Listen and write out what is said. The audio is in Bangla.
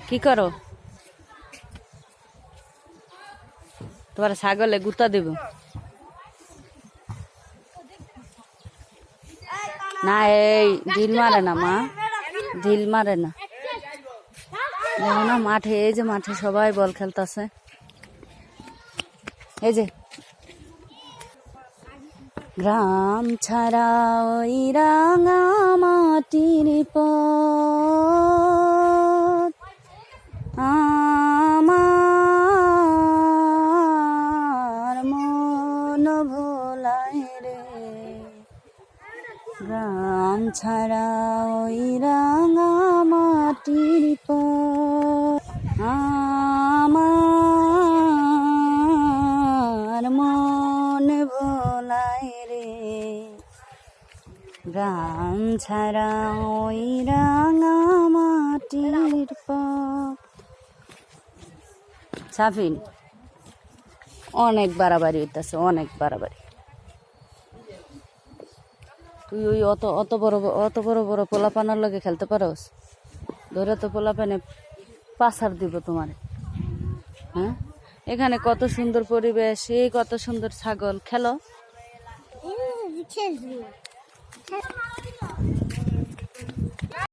কি করো? তোমার ছাগলে গুতা দেব না? এই ঢিল মারে না মা, ঢিল মারে না। দেখো না মাঠে, এই যে মাঠে সবাই বল খেলতেছে। এই যে গ্রাম ছাড়া ওই রাঙা মাটির পথ আমার মন ভোলায় রে। গ্রাম ছাড়া ওই রাঙা মাটির পথ আমার মন ভোলায় রে। গ্রাম ছাড়া ওই রাঙা মাটির পথ। সাফিন অনেক বাড়াবাড়ি হইতেছে, অনেক বাড়াবাড়ি। তুই ওই অত বড় বড় পোলাপানার লগে খেলতে পারোস? ধরে তো পোলাপানে পাছার দিব তোমার। হ্যাঁ, এখানে কত সুন্দর পরিবেশ, এই কত সুন্দর ছাগল। খেলো।